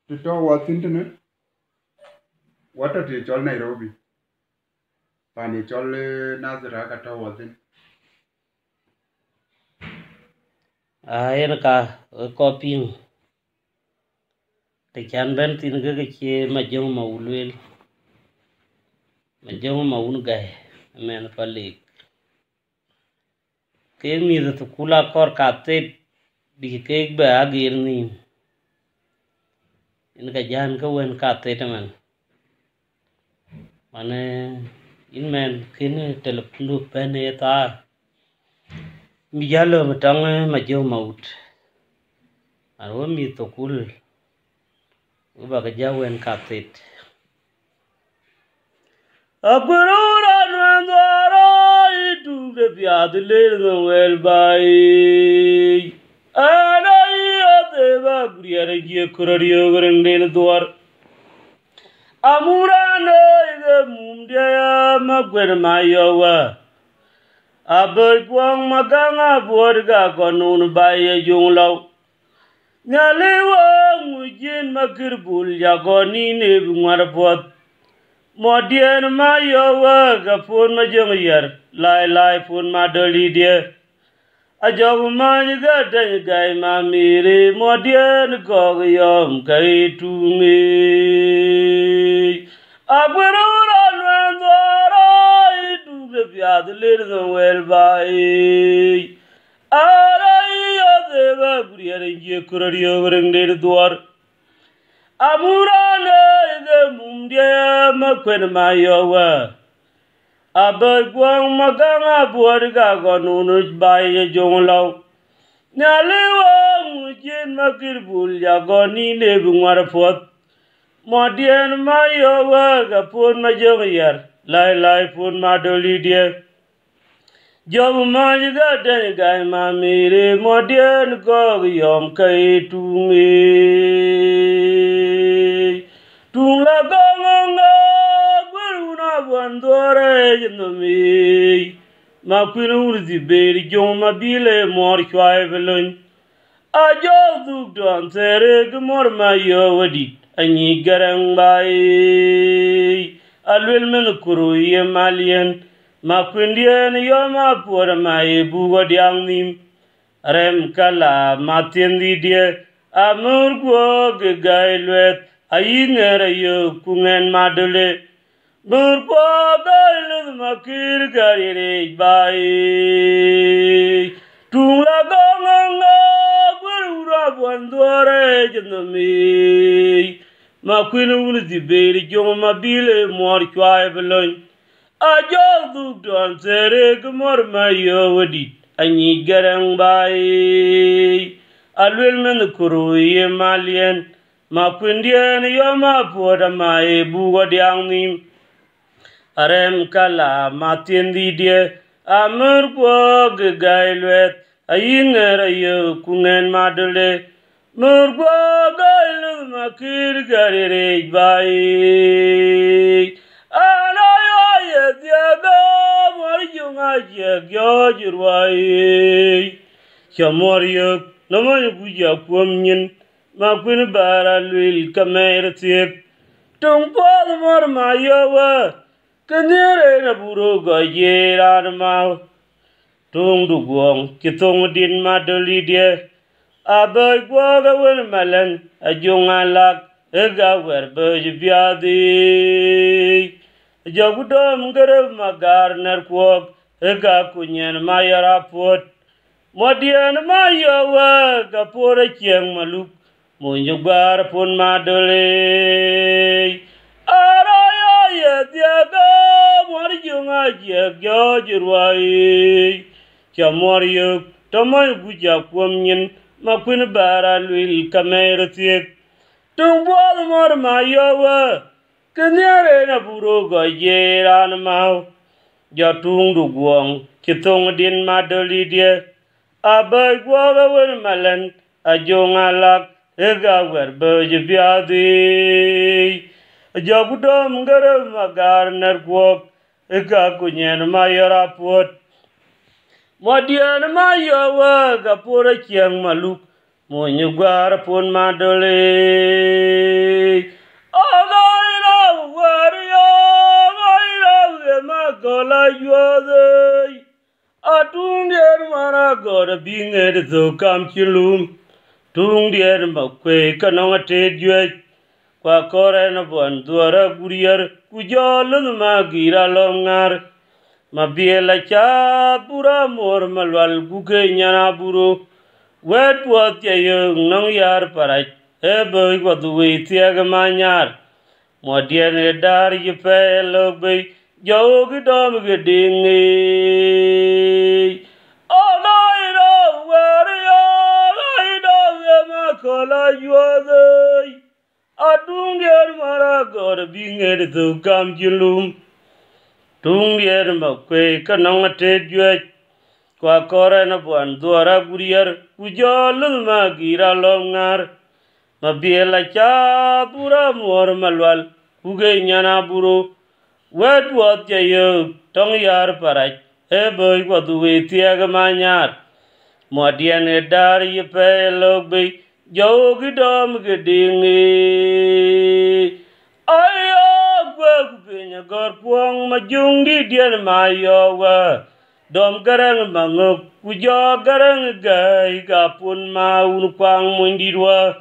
to Washington, what are the Chol Nairobi? Pani Chol Nazara Kata Washington. Ayen ka copying te chan ben tin ga che ma jong ma ulwel ma jong ma un gai men palik ke mi da kula kor ka te di ke ba agir ni in ka jan ka wen ka te man mane in men kin teleflu pen ta mi jalo matang ma jong ma ut aro mi to kul ba ka jawen ka te Agurura nwandara itu de piadile no el bai. Ana ate ba guriare je kurario grengden duar. Amurana ide mumdia magwer mayowa. Abai puang maganga borga konun bai junglaw. Nyalewa mujin makirbul jagoni ne bungwarpot. Modian ma yowa ga phone ma jong yar lai phone ma doli dia a jog ma ga dai gai ma mere modian go yom kai tu me agwara ran dara du be biad ler no wel bai ara ya de ba guriare je kurariyo reng de duar Amurana ide mundia makwen mayowa. Abagwang maganga buarga gonunu baye jonglaw. Nyalewa mujin makirbul jagoni ne bungwarfot. Modian mayowa gapun majongyar. Lai pun madoli dia. Jog majiga den gai mamire modian gog yom kai tungi. Tung la gonga guruna bandore jinomi. Ma kwinu urzi beri jong mabile mor chwai velon. A jog duk don tere gmor mayo wadit. Anyi garang bai. Alwil men kuru ye malien. Ma kwindien yo ma por ma e bugo diang nim rem kala ma tiendi die amur go ge gailwet ayinere yo kungen madule bur go gailud ma kir garire bai tung la gonga gurura bandore jnomi ma kwinu di beri jong ma bile mor chwai belon Ajol duk don tere gmor mayo wadit anyi garang bai alwil men kuru ye malien ma kwindien yo ma poda ma e bugo diang nim arem kala ma tiendi die amur go ge gailwet ayinere yo kungen madule mur go gailu ma kir garire bai Diaga Marjunga Jagirwai Chamorio Namay Buja Quamyin Maquin Bara Lil Kameratiek Tung Paul Marmayowa Kanere Naburuga Yeranamau Tung Dugong Kitong Din Madolidia Abai Guaga Winmalan Ajungalak Ega Werberj Biadi Jagudom garab magar nerkwok ega kunyen mayara pot modian mayawa gapore kieng maluk munjugar pun madole araya ya diaga morjunga jagyo jirwai chamorio tomoy buja kwamnyin makwin bara lwil kameratiek tumbol mor mayawa Kenyare na buro go yeran mau Jatung du guang Kitong din madoli dia Abai guaga wer malan Ajongalak Ega wer berj biadi Jagudom garab magar nerkwok Ega kunyen mayarapot Modian mayawa Gapura kiang maluk Munyugwar pun madole Agaira wario Agaira Magola yode Atung dier mara goda binged so kam chilum Tung dier makwe kanong ate juet Kwa kore na buan duara guriar Kujolun magira longar Mabiela cha pura mor malwal guke nyana buru Wet what ya yung nong yar parai Ebe kwa duwe tiaga manyar Mwadian edar ye pe logbe Jogi dom gedingi Agaira wario Agaira yamakola yuadai Adung yer mara god binged tu kam jilum Tung yer makwe kanong ate juet Kwa kore na buan duara guriar Kujolun magira longar Mabiela cha pura mor malwal Kuge nyana buru Wet what ya yug Tong yar parach Ebe kwa duwe tiaga manyar Mwadian edar ye pe logbe Jogi dom gedingi Ayo gwe kupinya gor puang Majung di dian mayowa Dom garang manguk Kujo garang gai Kapun maun kwang mundirwa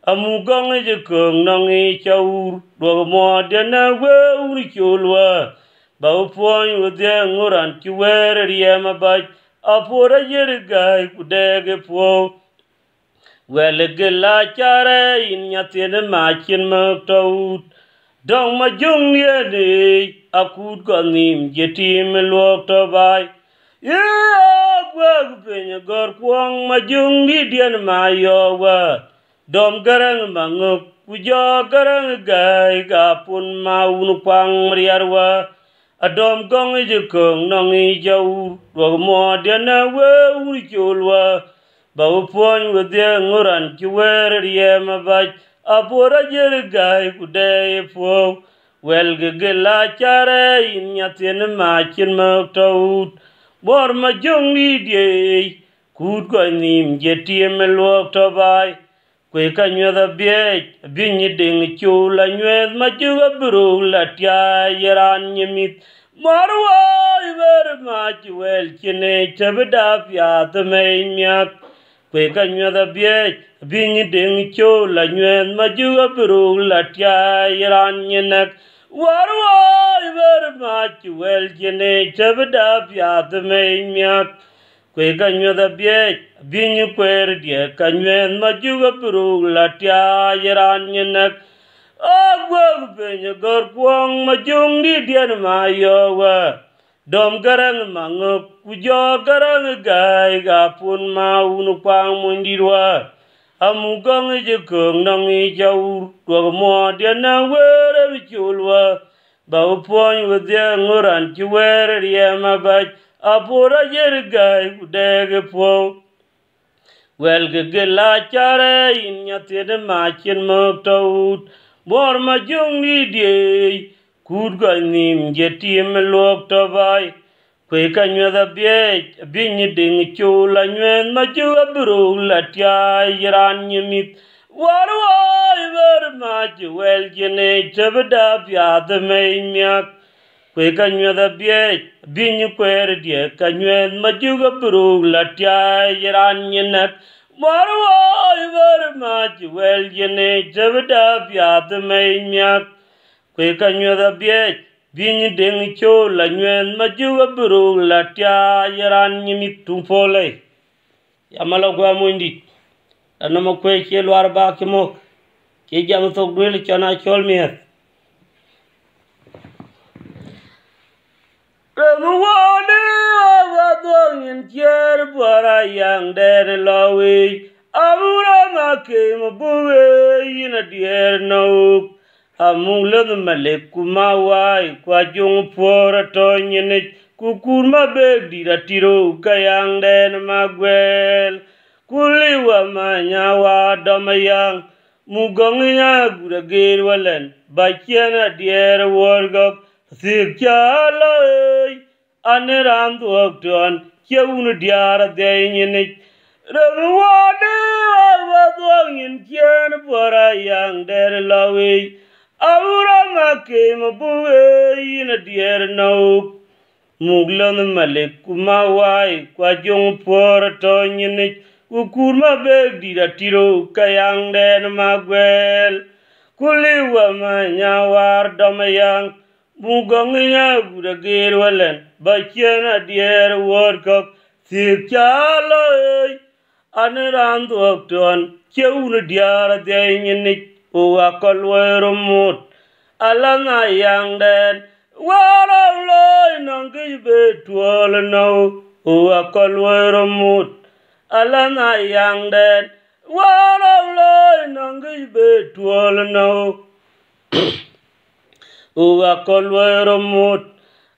Amugong je kong nongi chaur Dwa mwadian na we uri chulwa Bau puang udya nguran Chuwer riyama bach Apura jirigai kudege puang Welegela chare in nyatin machin maktaut Dong majung yedi akud konim jetim luok to bay Gwag pinya gor kuang majung di dian mayowa Dom garang manguk kujo garang gai kapun maun kwang mariarwa Adom gong jekong nongi jaur Dwa mo dian na we uri chulwa Bau puan wudya nguran chuwer riyama bach Apura jirigai kudaya puw Wel gegela chare in nyatin machin maktaut Bor majung ni diye Kud kwa nim jetim luok to bay Kwe ka nyuedha biech Binyi ding chula nyuedh machuga buru latya yeran nyemit Marwa iber mach wel chine chabda pyat may myak Kwe ka nyuedha biech Binyi ding chula nyuedh machuga buru latya yeran nyenak Warwa iber mach wel chine chabda pyat may myak Kwe ka nyuedha biech Binyi kwer diye ka nyuedh machuga buru latya yeran nyenak Agwag pinya gor kuang majung di dian mayowa Dom garang manguk kujo garang gai Gapun maun kwang mundirwa Amugong jekong nongi jaur Dwa mo dian na wera bichulwa Bau puan wudya nguran chuwer riyama bach Apura jirigai kudege puw Wel gegela chare in nyatin machin maktaut Bor majung ni diye Kud kwa nim jetim luok to bay Kwe ka nyuedha biech Binyi ding chula nyuedh machuga buru latya yeran nyemit Warwa iber mach wel jine chabda pyat may myak Kwe ka nyuedha biech Binyi kwer diye ka nyuedh machuga buru latya yeran nyenak Marwa iber mach wel jine chabda pyat may myak Kwe ka nyuedha biech Binyi ding chula nyuedh machuga buru latya yeran nyemit tumpole Yamala kwa mwindi Anama kwe che luar ba kimo Ke jam tok duel chana chol miet Ramuwani awadong in tier Bwara yang den lawi Amura make mabuwe Yina dier nauk Amulad malik kumawai Kwa jung pora tonyenich Kukur mabeg dira tiro Kayang den magwel Kuliwa manyawa damayang Mugonginya guragir walen Bachiana dier wargok Sikchalai Aniram duoktuan Kiawunu diara denyenich Rewadi Avadong in Kian for a young dead laway. Aura came a boy in a dear no. Muglan Malik Kumawai, Quajong for a tongue in it. Ukurma beg did a tiro, Kayang den Magwell. Kuliwa Manyawar Damayang. Mugonginya would a gay wellen, but Kiana dear word cock. Sirchaloi aneran dokton keun diara deynit o akolwero mut alana yang den wara loy nangi betwol no o akolwero mut alana yang den wara loy nangi betwol no o akolwero mut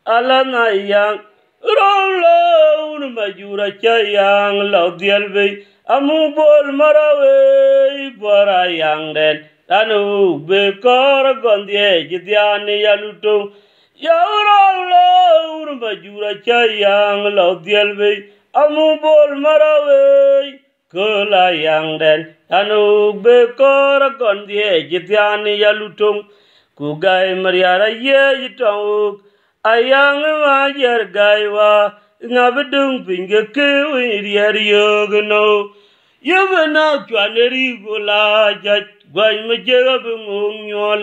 alana yang Rolo majura chayang laudialbe amubol marawe para yang den anu be kor gondie jidiani yaluto Rolo majura chayang laudialbe amubol marawe kola yang den anu be kor gondie jidiani yaluto kugai mariara ye yitong Ayang majar gaiwa ngabedung pinggir kewi riariogono yabana chwaneri gola jaj gwai majaga bungong nyol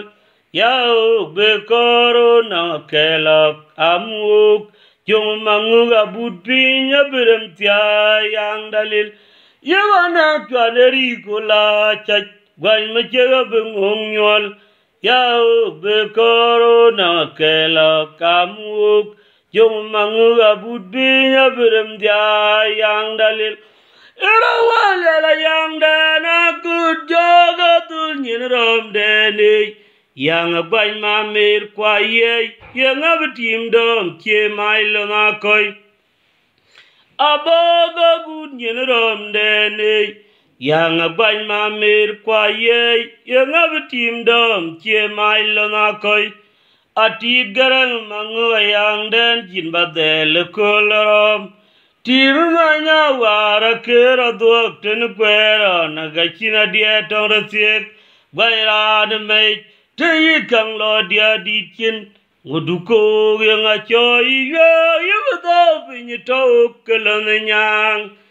yao bekoro na kelak amuk jong manguga budpinya berem yang dalil yabana chwaneri gola jaj gwai majaga bungong nyol Yao bekoro na kela kamuk jong manguga budbinya berem dia yang dalil Irawala yang dana kujoga tulnyin rom deni yang bany mamir kwaye yang abtim dom che mailo na koi aboga gudnyin rom deni Yang bany mamir kwaye yang abtim dom che mailo na koi ati garang mangu yang den jin badel kolorom tim manya wara kera dok ten kwera na gachina dia tong rasiek bayra de mei te kang lo dia dikin nguduko yang achoi yo do pin tok kelon nyang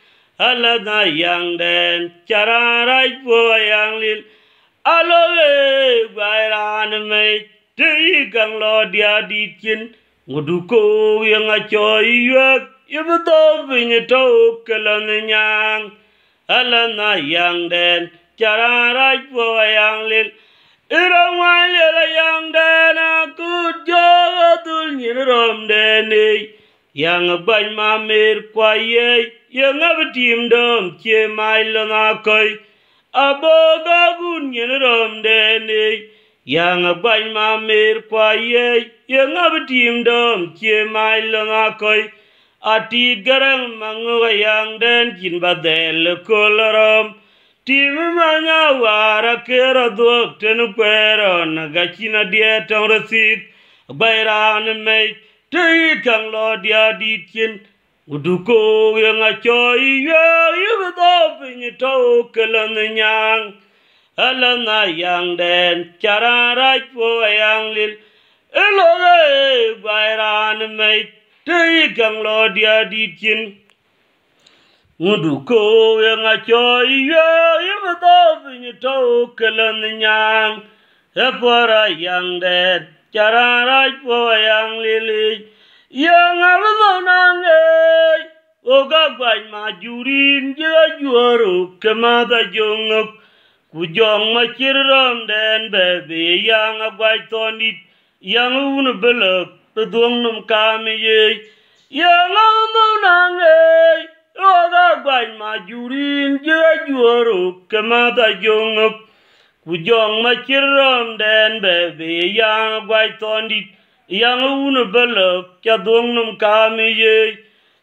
Alana yang den chararai po yang lil aloe bairan me tei kang lo dia dikin nguduko yang achoi yak ibuto bin to kelan nyang alana yang den chararai po yang lil irawai yang den aku jogatul nyirom deni yang bany mamir kwaye yang abtim dom che mailo na koi aboga gun yen rom deni yang bany mamir kwaye yang abtim dom che mailo na koi ati garang mangu yang den jin badel kolorom tim manya wara kera dok ten kwero na gachina dia tong rasik bayran me tei kang lo dia dikin Uduko yang achoi yubuto pin to kelan nyang alana yang den chararai po yang lil eloge bairan me tei kang lo dia dikin Uduko yang achoi yubuto pin to kelan nyang epora yang den chararai po yang lil Yang abadonange oga gwai majurin jega juaru kemada jongok kujong machiram den bebe yang agwai tonit yang un belok pedong num kami ye yang abadonange oga gwai majurin jega juaru kemada jongok kujong machiram den bebe yang agwai tonit yang un belok cadong num kami ye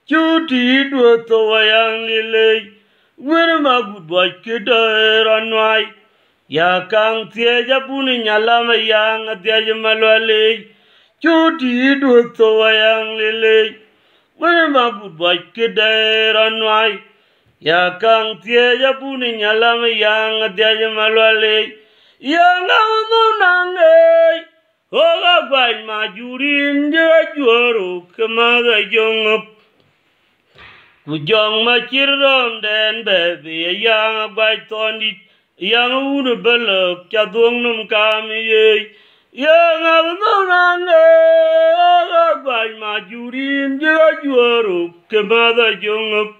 cuti dua toa yang lele wer magut boy kedaranwai ya kang tiaja puni nyalama yang tiaja malwale cuti dua toa yang lele wer magut boy kedaranwai ya kang tie ya puni nyalam yang dia malwale yang no nange oga gwai majurin je juoro kemada jongop kujong machirom den bebe yang gwai tondit yang unu belok chadung num kamiye yang no nange oga gwai majurin je juoro kemada jongop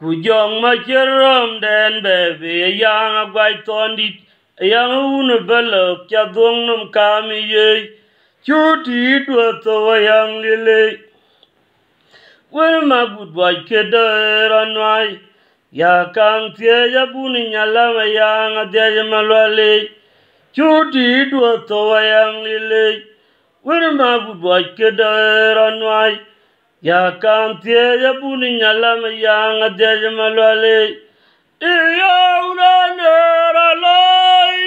kujong machirom den bebe yang gwai tondit yang unu belok chadung num kamiye chuti dwa yang lile wen ma gudwai kederanwai ya kang tie ya buni nyalama yang adya malwale chuti dwa yang lile wen ma gudwai kederanwai ya kang tie ya buni nyalama yang adya malwale iya una nera lo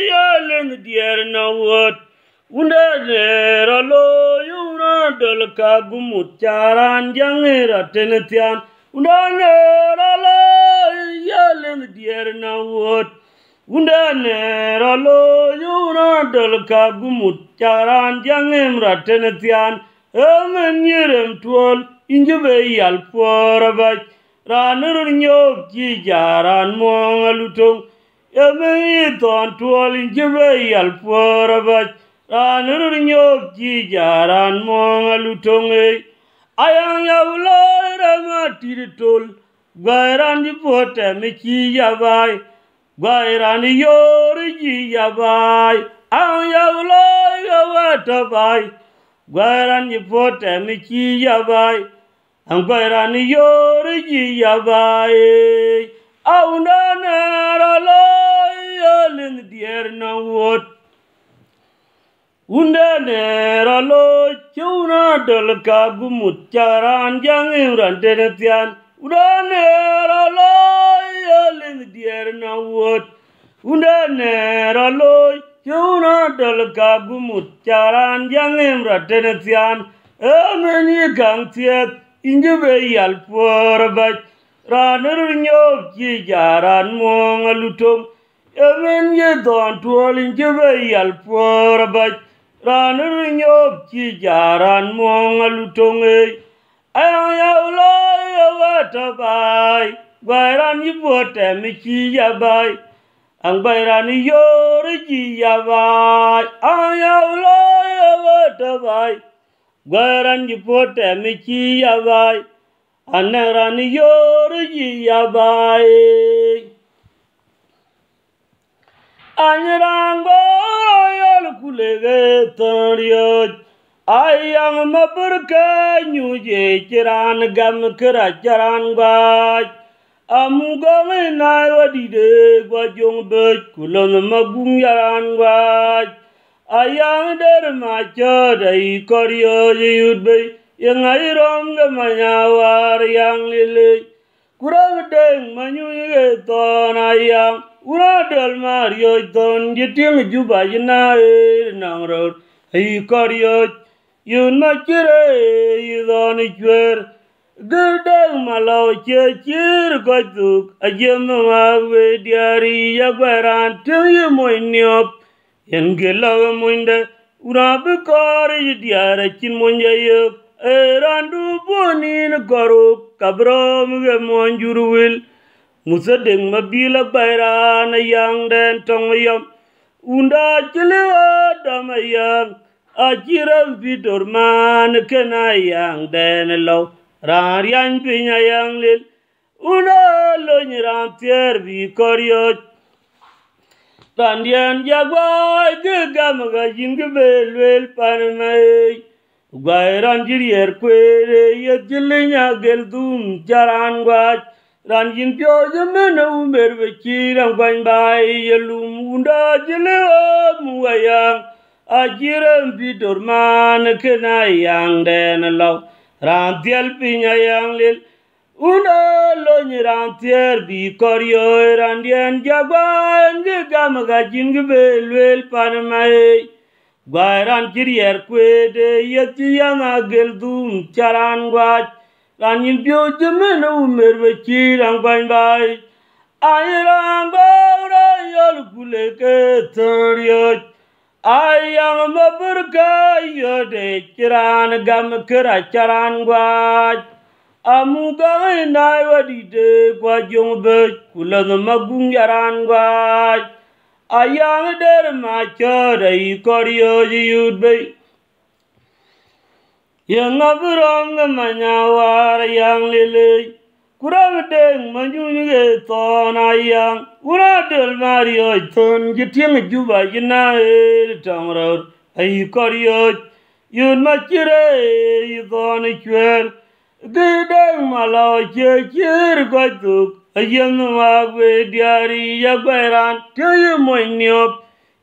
ya len dier na wot una nera lo yuna dal ka gumut charan jangira tenetian una nera lo ya len dier na wot una nera lo yuna dal ka gumut charan jangira tenetian amen yerem tuol injube yal porabach ranur nyob ji jaran mong alutong eme ton tuol injebe yal porabach ranur nyob ji jaran mong alutong ayang yawlo rama tiritol gwairan ji pote me chi yabai gwairan yor ji yabai ayang yawlo yawatabai gwairan ji pote me chi yabai Angwairani yoriji yabai auna nera lo len dier na wot unda nera lo chuna dal ka gumut charan jang imran tenetian unda nera lo len dier na wot unda nera lo chuna dal ka gumut charan jang imran tenetian ameni kang tiet injube yal porabach ranur nyob ji jaran mong alutom emen ye don tuol injube yal porabach ranur nyob ji jaran mong alutong ayang yawlo yawatabai gwairan yibote michi yabai ang bayran yor ji yabai ayang yawlo yawatabai gwairan jipote michi yabai anaran yor ji yabai anyarango yol kulege torioj ayang maburka nyuje chiran gam kera charan gwaj amugong nai wadide gwajong bej kulon magung yaran gwaj ayang der macho dai koryo yudbe yang airom ga manyawar yang lile kurang deng manyu ye ton ayang ura dal mario ton jiting juba jina nang rod ai koryo yun machire yidon chwer gedeng malo chechir gojuk ajem magwe diari yagwaran tiye moyniop yen gelaga munde urabe kare diara chin munja yek randu bonin goro kabro muge monjurwil musadeng mabila bayran yang den tongyam unda chile damayang ajiram vidor man kena yang den lo rarian pinya yang lil una lo nyiram tier bi koryo Randian jagwai gegam gajin gebelwel panmai gwairan jirier kwere yetjilinya geldum jaran gwaj ranjin pyo jemena umber bechiran gwan bai yelum unda jile muayang ajiran bidorman kena yang den law rantiel pinya yang lil una lo nyirantier bi koryo randian jagwan gegam gajin gebelwel panmai gwairan jirier kwede yetjiyanga geldum charan gwaj ran yin pyo jemen umer be chiran kwan bai ayran gora yol kule ke toriyo ayang maburka yode chiran gam kera charan gwaj amuga nai wadide kwa jongbe kulan magung yaran gwaj ayang der ma chode ikoriyo yudbe yang abrang manyawar yang lele kurang deng manjunge ton ayang uradel mario ton jitiang juba jina tamrar ay koryo yun machire yidon chwer gedeng malo checher gotuk ayang magwe diari yagweran teye moinyop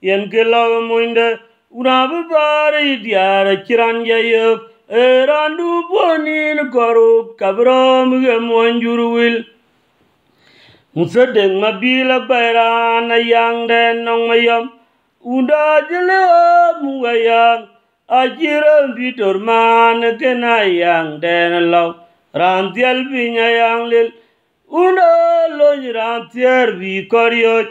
yen kelaw moinde urabe bare diara chiran yayok Randu bonin koru kabrom gemonjurwil Musadeng mabila bayran ayang den nong mayam Unda jele muayang Ajiram bitor man kenayang den law Rantial binyayang lil Unda loj rantiar bi koryot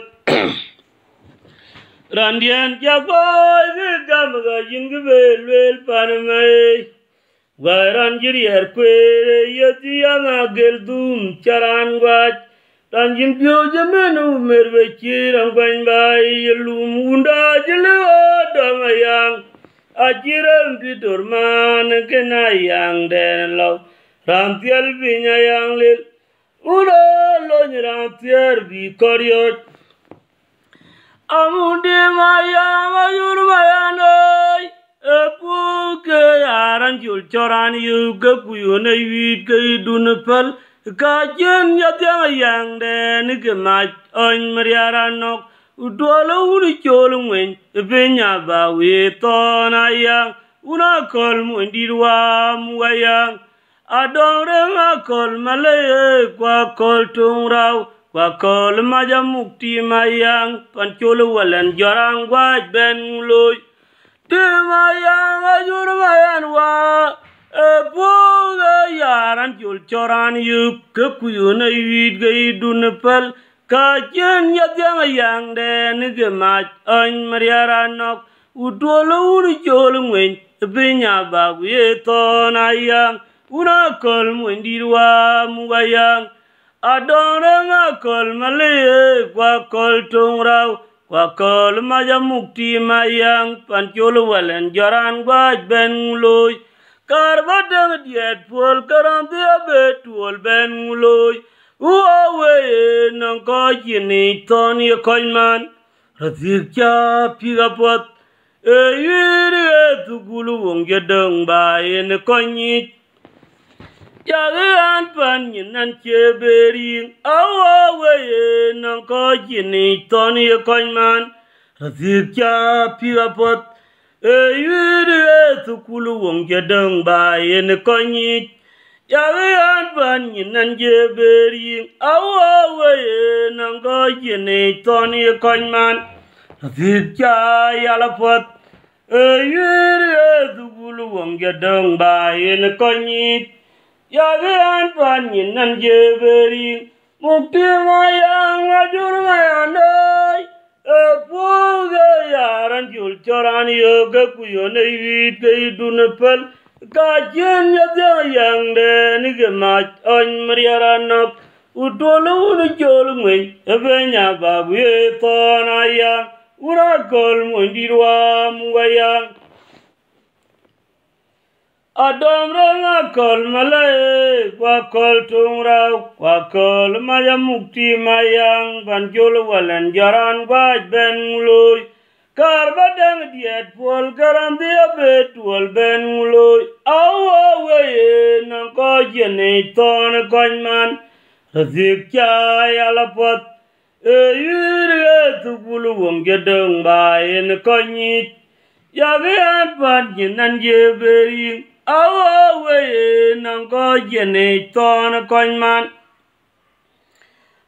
Randian jagoy gamga jingbel panamay Waran jiri herkwe yati yang geldum charan gwaj Ranjin pyo jamenu merwe chiram kwan bai Yelum unda jele damayang Ajiram pitur man kenayang den law Rantial binyayang lil Ura lony rantiar bi koryot Amundi mayang ayur mayanoy Epuke yaran jul coran yuga kuyuna yuit ke dunepal Kajen yatyang yang den kemat on mariaranok Udwala uri cholung wen Penya bawi ton ayang Una kol mundirwa muayang Adong rema kol malaye kwa kol tung raw Kwa kol maja mukti mayang Pancholo walan jorang waj ben nguloy Timayang ajur mayan wa Epuga yaran jul coran yuk Kekuyuna yuit gay dunepal Kajen yatyang yang den gemat on mariaranok Udwala uri cholung wen Penya bawi ton ayang Una kol mundirwa muayang Adong nga kol malaye kwa kol tung raw Kwa kol maja mukti mayang Pancholo walen joran gwaj ben nguloy Karbadang diet pol karantia betuol ben nguloy Uaweye nang kajini ton ye koyman Ratik cha pigapot Eyiri etukulu wong jedeng baye ne konyit Jagan pan yinan chebering Awawaye nang kajini ton ye koyman Ratik cha pigapot Eyiri etukulu wong jedeng baye ne konyit Jagan pan yinan chebering Awawaye nang kajini ton ye koyman Ratik cha yalapot Eyiri etukulu wong jedeng baye ne konyit Yagan pan yinan jebering Mukti mayang ajur mayanay Epuga yaran jul coran yoga kuyona yuit kay dunepal Kajen yatyang yang den gemat on mariaranok Udwala uni jolung wen Ebenya babu ton ayang Urakol mundirwa muayang Adom renga kol malaye kwa kol tung raw Kwa kol maya mukti mayang Pancholo walan jaran gwaj ben nguloy Karbadang diet pol karantia betuol ben nguloy Awawaye nang kajene ton konyman Ratik cha yalapot Eyiri etukulu wong jedeng baye ne konyit Yagan pan yinan jebering Awawaye nang kajene ton konyman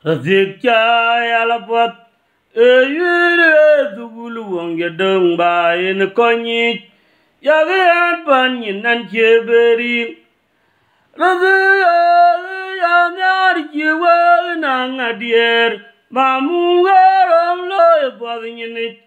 Ratik cha yalapot Eyiri etukulu wong jedeng baye ne konyit Yagan pan yinan jebering ya nyar jiwa na ngadier mamungaram lo bodnyini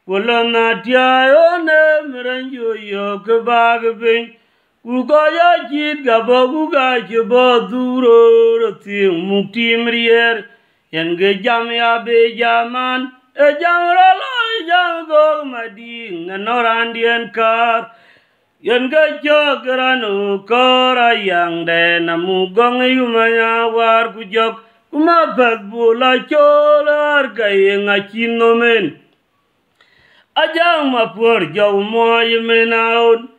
kulana tiayo ne mrenjo yo kebagbe Ugoya jit gabo uga jibo duro roti muktimrier yenge jam ya be jaman e jam rala jam go madi nganorandien kar yenge jograno kora yang de namugong yumanya war kujok kuma badbula cholar gayenga chinomen ajang mapur jaw moy menaun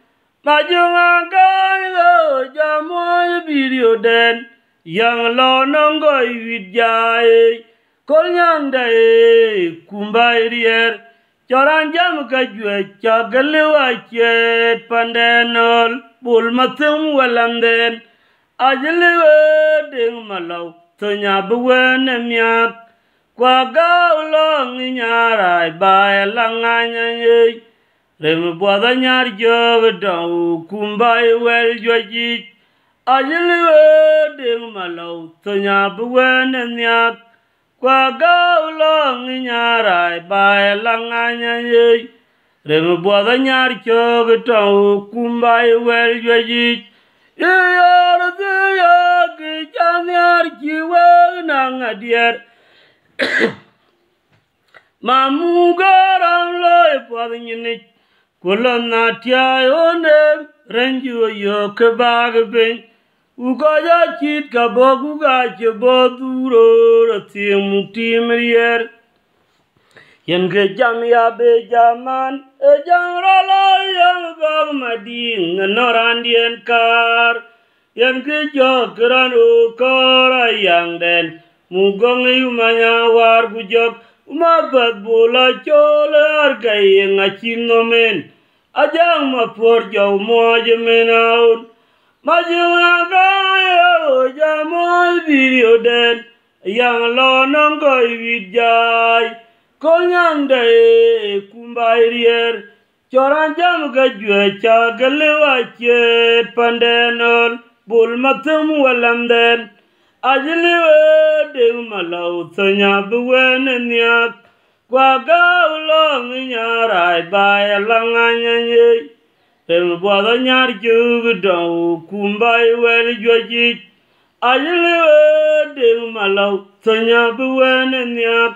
Majunga kaigo jamoy video den yang lo nongo vidjai kolyang dai kumbai rier choran jam ka jwe chaglewa chet pandenol bul matum walanden ajlewe ding malau tonya buwen miak kwa gaulong nyarai bai langanya Rem boda nyar jog daw kumbai wel joji ajliwe ding malau tonya buwen nyak kwa gaulong nyarai bai langanya Rem boda nyar jog daw kumbai wel joji yor ya ki nyar jiwe nang adier Mamugaram loy podnyini Kulana tiayo ne renju yo kebagbe Ugoya chit kabogu ga jebo duro rati muktimrier Yenge jam ya be jaman e jam rala yang gog mading norandien kar Yenge jogranu kora yang den mugong yumanya war gujok Umabad bola cholar gayenga chinomen Ajang mapur jaw moje menaun Majunga kaya jamoy video den Yang lo nongkoy vidjai Kolyang dae kumbai rier Choran jam gajwe chagalewa chet pandenol Bul matum walanden Ajliwe ding malau tonya buwen nyak Kwa gaulong nyarai bai langanya Tem boda nyar jug daw kumbai wel joji Ajliwe ding malau tonya buwen nyak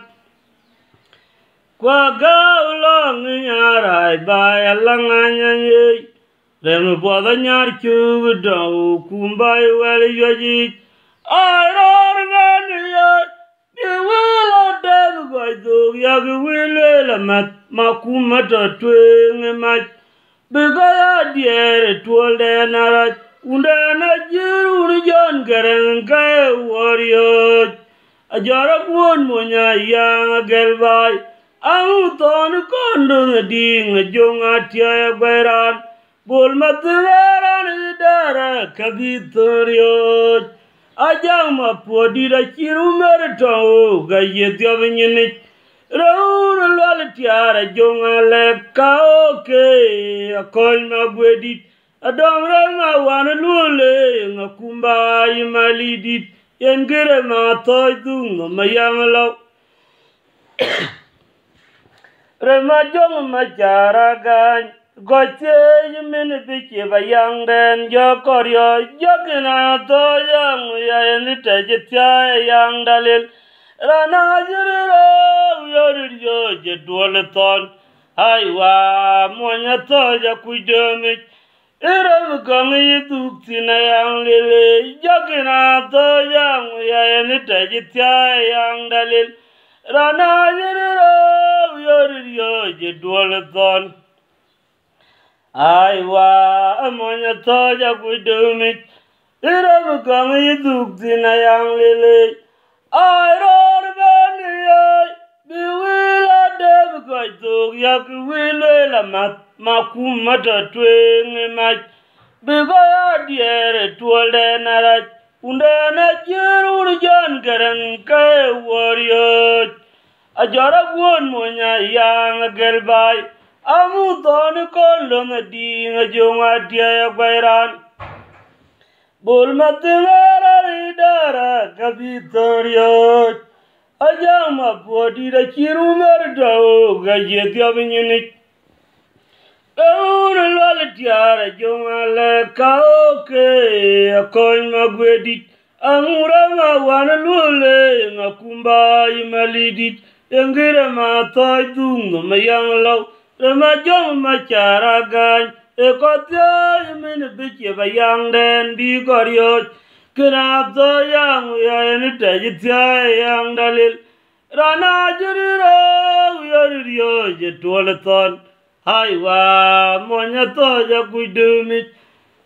Kwa gaulong nyarai bai langanya Tem boda nyar jug daw kumbai wel joji Makumata twing mat Bigaya diere tuolde narat Undana jiru jon garang kaya warrior Ajara buon monya yang gelbai Angu ton kondong ding jonga tiaya bairan Bol matuaran idara kabitorio Ajang mapodira chiru merto gayetya vinyini Raun lwal tiara jonga leka oke Akoy magwedit Adamra nga wana lule Nga kumbai malidit Yengire matoy dunga mayang law Rema jong majara gany Goche yimini bichi bayang den Jokoryo jokina to yang Yayanita jitya yang dalil Rana jiriro Yoriryo jedwaleton Aywa mwanya toja kuidomit Iram kong yiduktina yang lili Jokina to yang Yayanita jitya yang dalil Rana jiriro Yoriryo jedwaleton Aywa amonya toja kuidumit Iram kong yiduktina yang lili Ayron baniya biwila deb koituk yak wile la makumata twing mach bigoya diere tuolde narach undana jirur jon garang kaya warrior Ajara guon monya yang gelbai Amu toni kolong di ngajong adia bairan bol matengara ridara kapitorio ajama podi da chirumer dao gajetya binyini Eun lwal tiara jongale kaoke akoy magwedit anguranga wana lule ngakumba imalidit engira matoy dung mayang law remajong machara gan ekotya imin biche bayang den bi koryoj kina to yang yaen tajitya yang dalil rana jiriro yoriyo jetwalaton Aiwa monya toja kuidumit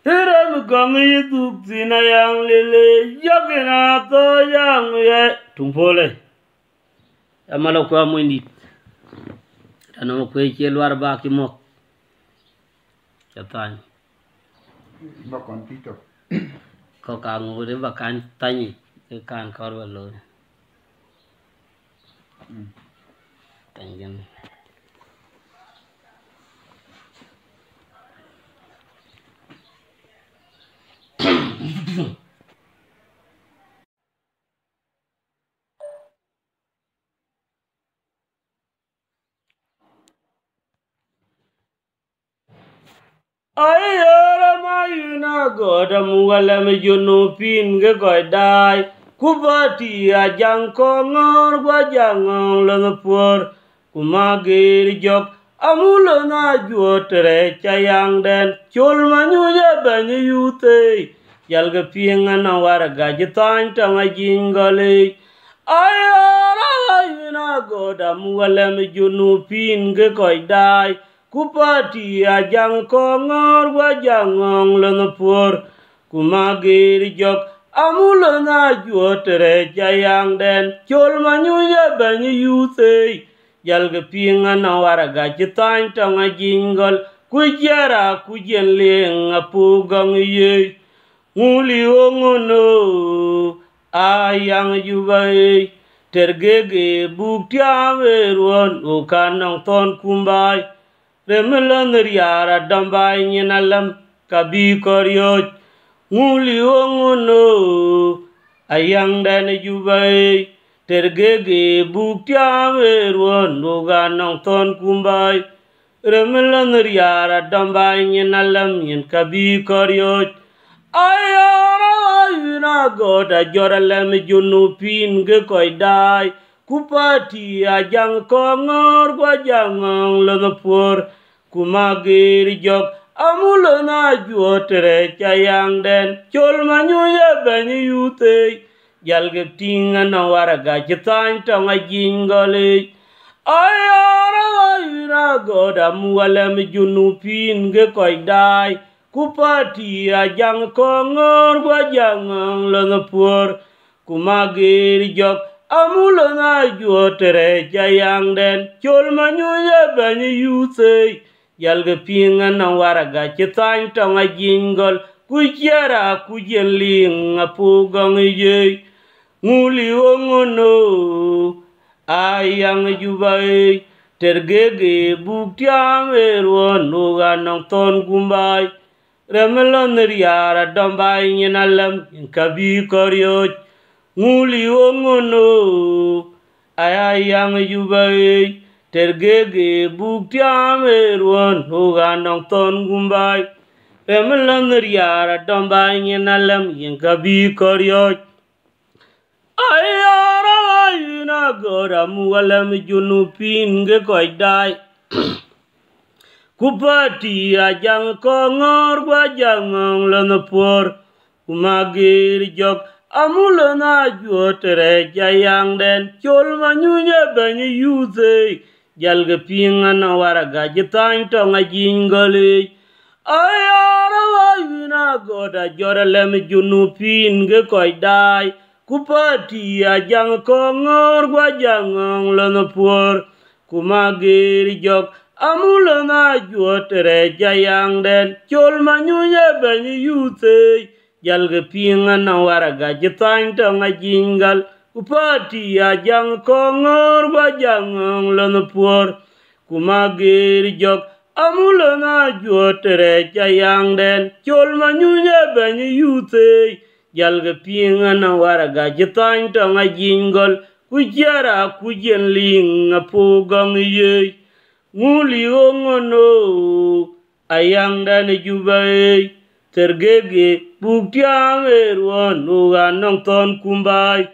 Hiram gongi tuktina yang lele Yagina to yang ye Tungpole Amalo kwa mwindi Tanamo kwe luar baki mok Chatani Bakon pito Ko kangu de bakan tanyi Kan korwa lo Tanyan Ayara mayuna goda muwala me jono pin ge godai kubati ajang kongor gwa jangong langapur kumagir jok amulo na juotre chayang den chul manyuja banyi yute yalga pienga na waraga jitan tanga jingale ayara mayuna goda muwala me jono pin ge godai Kupati ajang kongor wajangong langapur kumagir jok amulana juotere jayang den chol manyuya banyi yute jalga pinga na waraga jitan tanga jingol kujara kujenling apugang ye nguli ongono ayang jubai tergege buktiame ruon ukanang ton kumbai Remelan riara dambai nyinalam kabi koryoj nguli ongono ayang dane jubai tergege buktiame ruon nuganang ton kumbai Remelan riara dambai nyinalam yen kabi koryoj ayara ayuna goda joralem junupin ge koidai Kupati ajang kongor wajangong langapur kumagir jok amulana juotere chayang den chol manyuya banyi yute jalga tinga na waraga jitan tanga jingole ayara ayuna goda muwalem junupin ge koidai Kupati ajang kongor wajangong langapur kumagir jok Amulana juotere jayang den chol manyuya banyi yute yalga pinga na waraga chitan tanga jingol kujara kujenling apugang ye nguli ongono ayang jubai tergege buktiame ruon nuganang ton kumbai remelon riara dambai nyinalam kabi koryoj Nguli ongono ayang jubai tergege buktiame ruon uganang ton gumbai remelan riara dambai nyinalam yang kabi koryoj ayara ayuna gora muwalam junupin ge koidai kupati ajang kongor wajangong lanapur kumagir jok Amulana juotere jayang den chol manyunya banyi yute jalga pinga na waraga jitan tonga jingole ayara wayuna goda joralem junupin ge koidai kupati ajang kongor wajangong lanapur kumagir jok amulana juotere jayang den chol manyunya banyi yute Jalga pinga na waraga jitan tanga jingal upati ajang kongor wajangong lanapur kumagir jok amulana juotere chayang den chol manyunya banyi yute jalga pinga na waraga jitang tanga jingol kujara kujen ling apogang ye nguli ongono ayang dan jubai tergege buktiang erwan uganong ton kumbai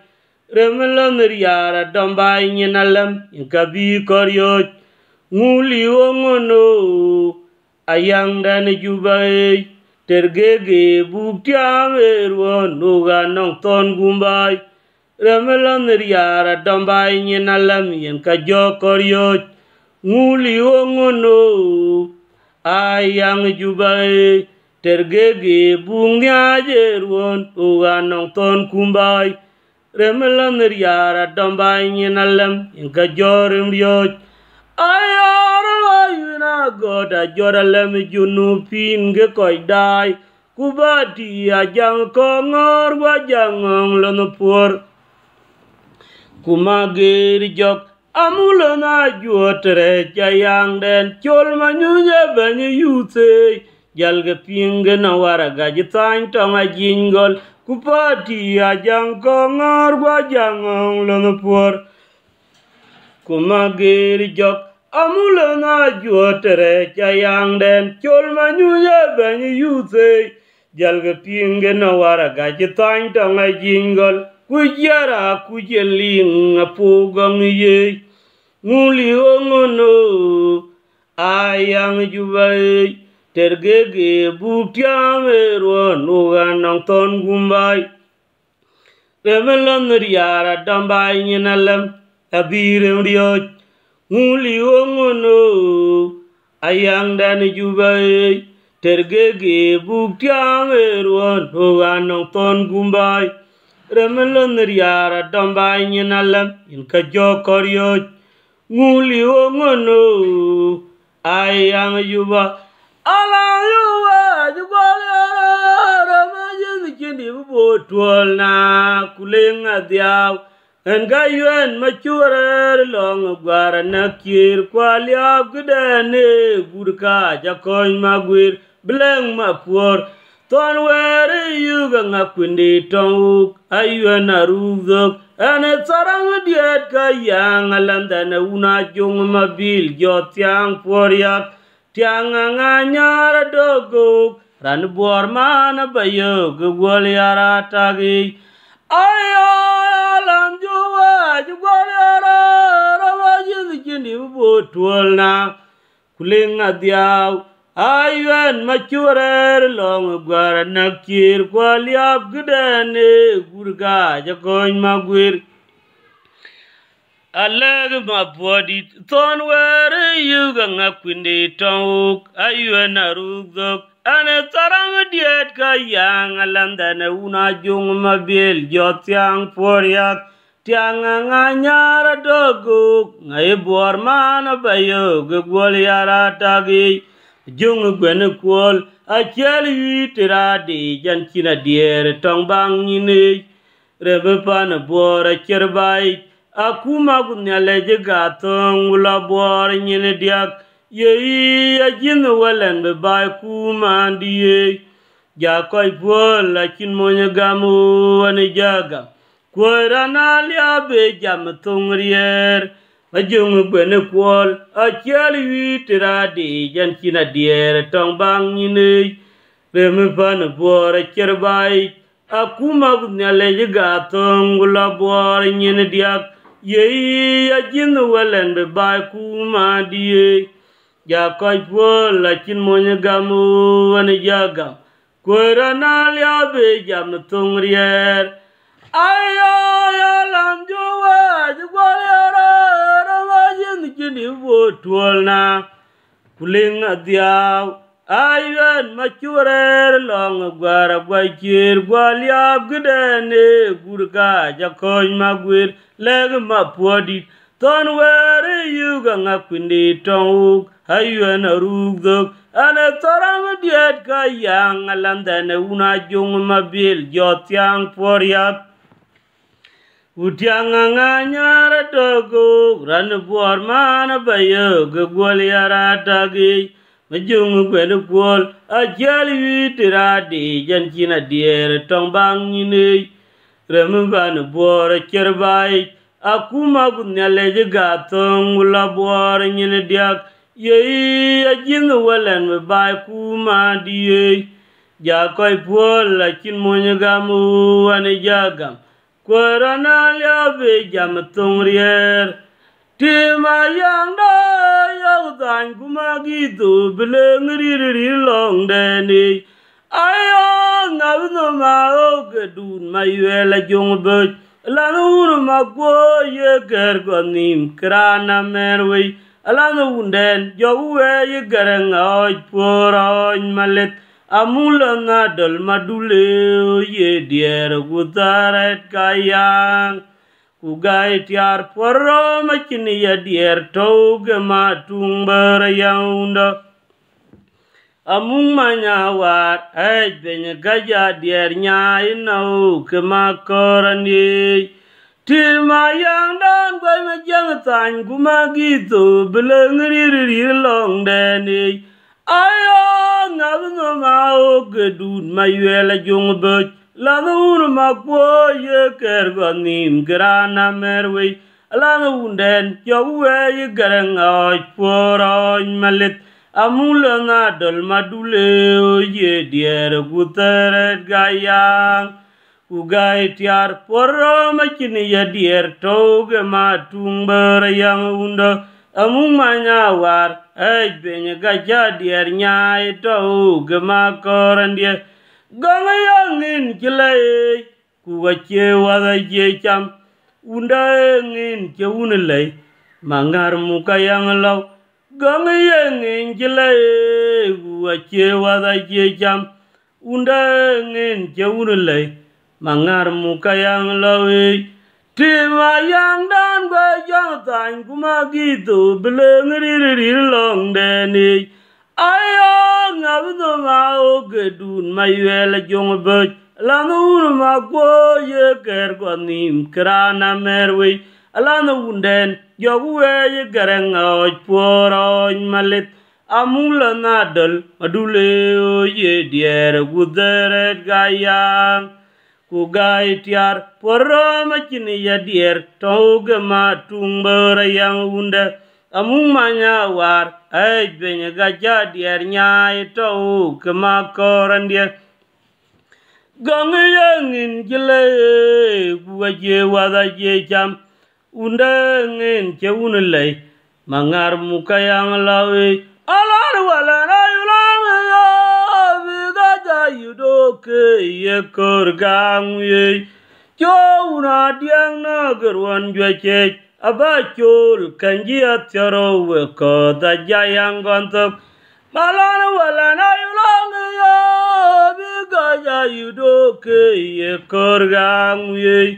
remelon riara dambai nyinalam inkabi koryot nguli ongono ayang dan jubai tergege buktiang erwan uganong ton kumbai remelon riara dambai nyinalam inkajo koryot nguli ongono ayang jubai tergege bungnya jerwon uganong ton kumbai remelan riara dambai nyinalam inka jorim rioj ayara ayuna goda joralam junupin ge koidai kubati ajang kongor wajang lonopur kumagir jok amulana juotere chayang den chol manyunya banyi yute jalga pinga na waraga jitang tonga jingol kupati ajang kongor wajang lonopur kumagir jok amulana juotere chayang den chol manyunya banyi yute jalga pinga na waraga jitang tonga jingol kujara kujeling apogang ye nguli ongono ayang jubai tergege buktiang erwan uganong ton gumbai remelon riara dambai nyinalam abirem rioj nguli ongono ayang dan jubai tergege buktiang erwan uganong ton gumbai remelon riara dambai nyinalam inka jokoryoj nguli ongono ayang juba alang yuwa jugwalera ramajin kindi botwal na kulenga diaw enga yuen machurer long gwara nakir kwaliab gdane gurka jakoy magwir bleng mapur ton were yuga ngakwindi tong ayuen aruzok ane sarang diet kayang alandana una jong mabil jotyang poryak tiang nganyara dogo ran buar mana bayo gugol yara tagi ayo alam juwa jugol yara rawajin jindi botwal na kulinga diaw ayuen machurer long gwara nakir kwaliab gdane gurga jakoy magwir aleg ma body ton were yuga ngakwindi tong ayuen arugok ane tarang diet kayang alandana una jung mabil jotyang poryak tiang nganyara dogo ngai bor mana bayo gugol yara tagi jung gwen kwol achel yitira di jankina dier tong bang nyine rebe pan bor cherbai akuma gunyale jegatong ula bor nyine diak yei ajin walen be bai kuma ndiye jakoy pol akin monya gamu ane jaga kwera lia be jam tongrier ajung bene kwol achel yitira di jankina dier tong bang nyine reme pan bor cherbai akuma gunyale jegatong ula bor nyine diak yei ajin walen be bai kuma ndiye jakoy pol akin monya gamu ane jaga kwera lia be jam tongrier ayo yalam jowa jugwalera ramajin kindi botwal na kulinga diaw ayuen machurer long gwara gwachir gwaliab gdane gurga jakoy magwir leg mapodi ton were yuga ngakwindi tong ayuen arugdok ane tarang diet kayang alandane una jung mabil jotyang poryak utiang nganyara dogo ran buar mana bayo gugol yara tagi ma jung kwene kwol a jali tira di jan china dier tong bang ni rem ban bor cherbai akuma gunyale jiga tong la bor ni diak ye a jin walen me bai kuma die ja koi pol la chin monya gamu ane jagam korana lya be jam tong rier Tima yang da yang tan kuma gitu beleng riri long deni ayo ngabno ma o gedun ma yela jong be lanu ma ko ye ger gonim krana merwe alanu unden jowe ye gerang oj poroñ malet amula na dol madule ye dier gutaret kayang Ugai tiar poro macini ya dier toge matung berayaunda amung manyawat benya gaja dier nyai nau kemakoran ye tima yang dan gua majang tan guma gitu belengri long deni ayo ngabno mau gedun mayuela jong bej Lanu makwo ye kergonim grana merwe lanu unden jowe ye garang oj poroñ malet amula na dol madule ye dier guteret gayang ugai tiar poro macini ya dier toge matung berayang unda amung manyawar benya gaja dier nyai toge makoran dia Ganga yangin kilai kuwa cewa da jecham unda ngin ceunelai mangar muka yang lau ganga yangin kilai kuwa cewa da jecham unda ngin ceunelai mangar muka yang lau tima yang dan gua yang tan kuma gitu belengri long deni ayo ngabno ma o gedun mayela jong bej lanu ma ko ye ker gonim krana merwe alanu unden jowe ye garang oj poroñ malet amula nadal madule ye dier guderet gayang ku gai tiar poro macini ya dier toge matung berayang unda amung manyawar benya gaja dier nyai tau kemakoran dia gang yangin jile gua je wada je jam unda ngin ceunelai mangar muka yang lawe alar wala rayulang ya gaja yudoke ye korgang ye Jona diang nagerwan juace abacul kanji atero weko da jayang gontok malana walana yulang ya biga jayudoke ye korgang ye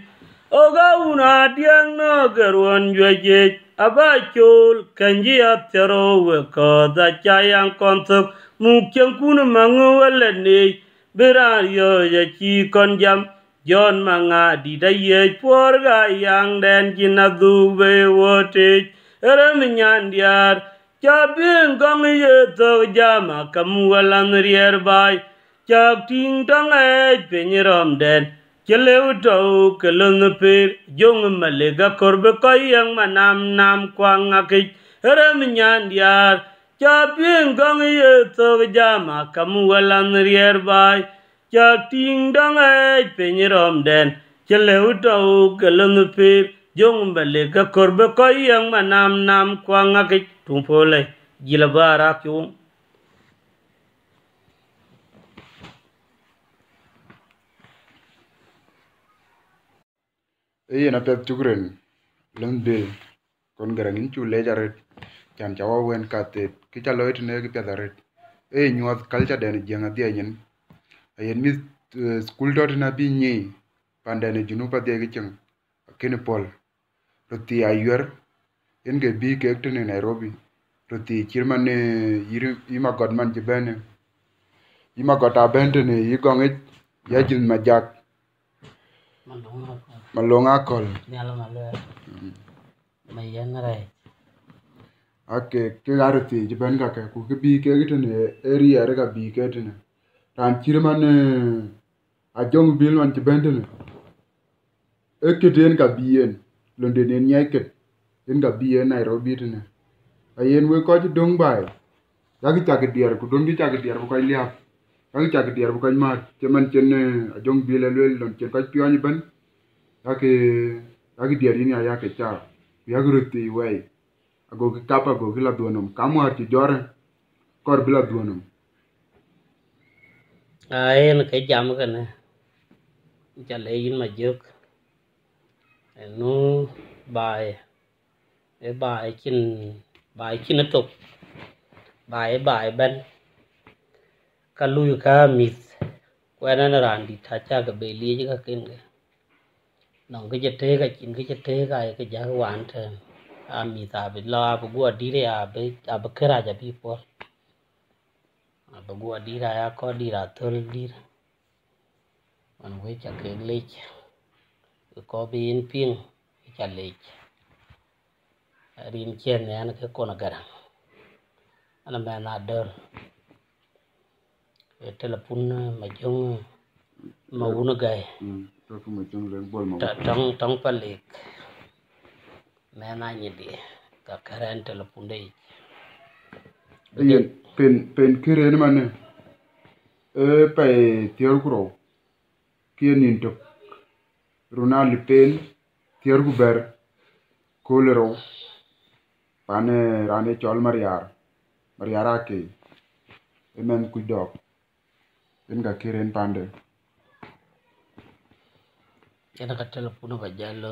oga una diang nagerwan juace abacul kanji atero weko da jayang gontok mukyang kuna mangu walane berario ya chi konjam John manga di da ye porga yang den jinadu be wote ereminyan diar cabing gong ye to jama kamu walan rier bai cak ting tong penyerom den celeu to kelung per jong malega korbe koyang manam nam kwang akik ereminyan diar cabing gong ye to jama kamu walan rier bai Chak ting dang penyerom den celeu tau keleng pir jong balik ke korbe koyang manam nam kwang akik tumpole gila barak yung na pet chukren leng bil kon garangin chu lejaret chan chawa wen katet kichaloit ne ki pedaret nyuat kalcha den jenga dia nyen ayen mi school dot na bi nyi pandane junupa de gicheng kene pol roti ayer en ge bi ke tene Nairobi roti chirman ne yima godman jibene yima gota bentene yigonge yajin majak malonga kol nyalo mayer mayen rai ake ke gar ti je ben ka ke ku ke bi ke git ne area re ka bi ke ne ran chir man a jong bil man je ben ne e ke den ka bi en londe ne nya ke en ka bi en Nairobi ne a yen we ko ji dong bai ya ki ta ke dier ku don ki ta ke dier ko lia ya ki ta ke dier ko ma je man chen a jong bil le lon chen ka pi an ben ya ki dier ni ya ke cha ya gru ti we ago ki kapa go ki la duonom kamwa ti jore kor bila duonom en cái jam cái này cha lấy in mà dược nó bài cái bài chín nó tục bài bên cái lui cái mít quen nó làm đi thà cha cái bể lia chứ cái kinh cái nòng cái chất thế cái giá hoàn thế mít à bị lo bị gua đi đấy à bị cái raja bị por à bị gua đi ra có đi ra thôi đi anh quay cha cái lấy có bên pin cha lấy rin chen ne an ke kona garang ana me na der e telepon ma jong ma wuna gay to ko mo jong len bol mo ta tong palik me na ni di ka karen telepon dei pen kire ni mane e pe tier kuro kienin to ronald pen tier ku ber kolero pane rane chol mariara ke emen ku dok en ga kiren pande ena ka telepon ba jallo